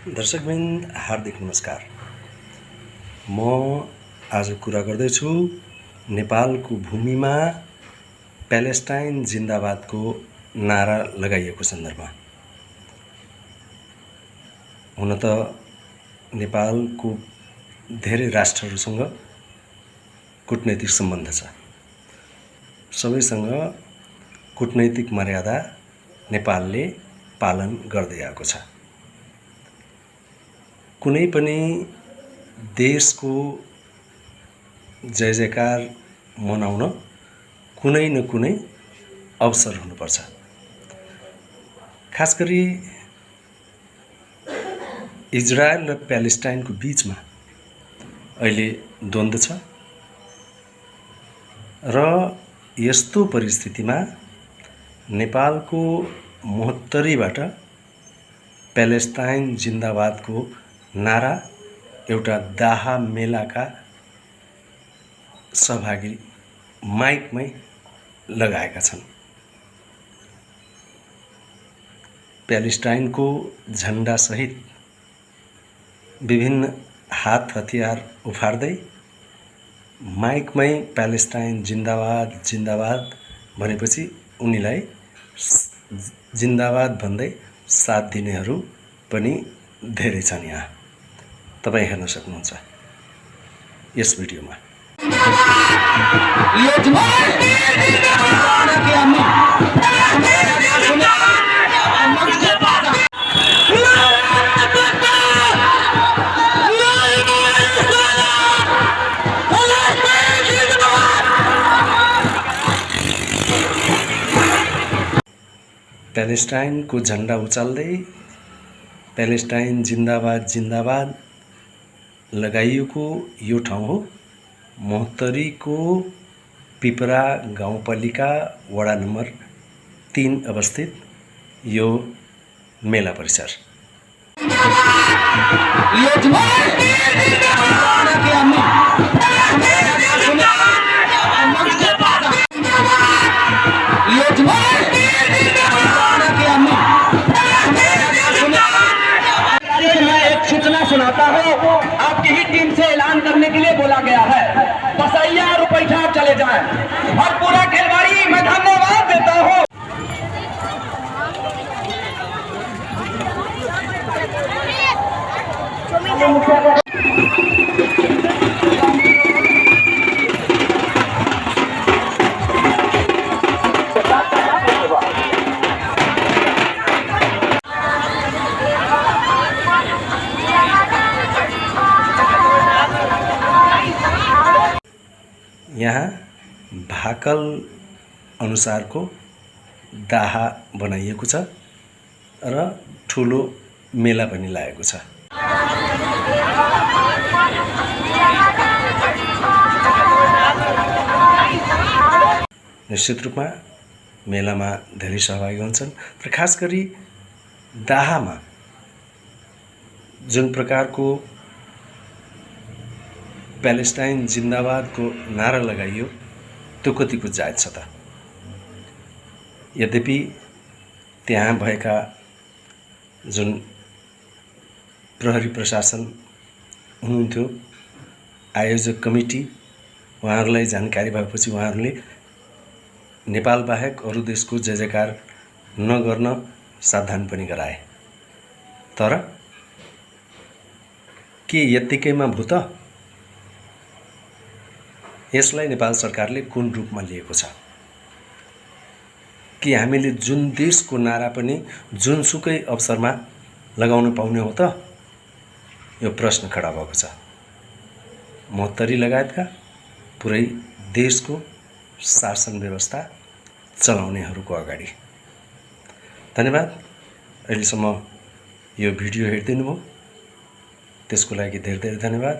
दर्शकवृन्द हार्दिक नमस्कार। म आज कुरा गर्दैछु नेपालको भूमिमा प्यालेस्टाइन जिन्दाबादको नारा लगाइएको सन्दर्भमा। हुन त नेपालको धेरै राष्ट्रहरूसँग कूटनैतिक सम्बन्ध छ। सबैसँग कूटनैतिक मर्यादा नेपालले पालन गर्दै आएको छ। कुनै पनि देशको जय जयकार मनाउन कुनै न कुनै अवसर हुनुपर्छ। खास गरी इजरायल र प्यालेस्टाइनको बीचमा अहिले द्वन्द्व छ र यस्तो परिस्थितिमा नेपालको महोत्तरीबाट प्यालेस्टाइन जिन्दाबादको नारा एउटा दाहा मेलाका सहभागी माइकमै लगाएका छन्। प्यालेस्टाइनको झन्डासहित विभिन्न हात हतियार उफार्दै माइकमै प्यालेस्टाइन जिन्दाबाद जिन्दाबाद भनेपछि उनीलाई जिन्दाबाद भन्दै साथ दिनेहरू पनि धेरै छन्। यहाँ तपाईं हेर्न सक्नुहुन्छ यस भिडियोमा। प्यालेस्टाइनको झन्डा उचाल्दै प्यालेस्टाइन जिन्दाबाद जिन्दाबाद लगाइएको यो ठाउँ हो महोत्तरीको पिपरा गाउँपालिका वडा नम्बर 3 अवस्थित यो मेला परिसर। सुनाता हूँ, आपकी ही टीम से ऐलान करने के लिए बोला गया है। बसैया और रुपैठा चले जाएं और पूरा खिलवाड़ी मैं धन्यवाद देता हूँ। यहाँ भाकल अनुसारको दाहा बनाइएको छ र ठुलो मेला पनि लागेको छ। निश्चित रूपमा मेलामा धेरै सहभागी हुन्छन् र खास गरी दाहामा जुन प्रकारको प्यालेस्टाइन जिन्दाबादको नारा लगाइयो त्यो कतिको जायज छ त। यद्यपि त्यहाँ भएका जुन प्रहरी प्रशासन हुनुहुन्थ्यो, आयोजक कमिटी, उहाँहरूलाई जानकारी भएपछि उहाँहरूले नेपाल बाहेक अरू देशको जय जयकार नगर्न सावधान पनि गराए। तर के यत्तिकैमा भो त? यसलाई नेपाल सरकारले कुन रूपमा लिएको छ? कि हामीले जुन देशको नारा पनि जुनसुकै अवसरमा लगाउन पाउने हो त? यो प्रश्न खडा भएको छ। महोत्तरी लगायतका पुरै देशको शासन व्यवस्था चलाउनेहरूको अगाडि। धन्यवाद। अहिलेसम्म यो भिडियो हेरिदिनु भयो त्यसको लागि धेरै धेरै धन्यवाद।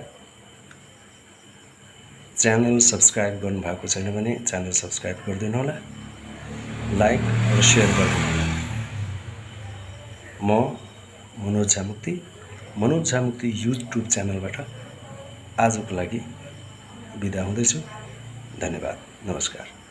च्यानल सब्सक्राइब गर्नुभएको छैन भने च्यानल सब्सक्राइब गरिदिनु होला, लाइक र सेयर गरिदिनु होला। म मनोज झामुक्ति युट्युब च्यानलबाट आजको लागि बिदा हुँदैछु। धन्यवाद। नमस्कार।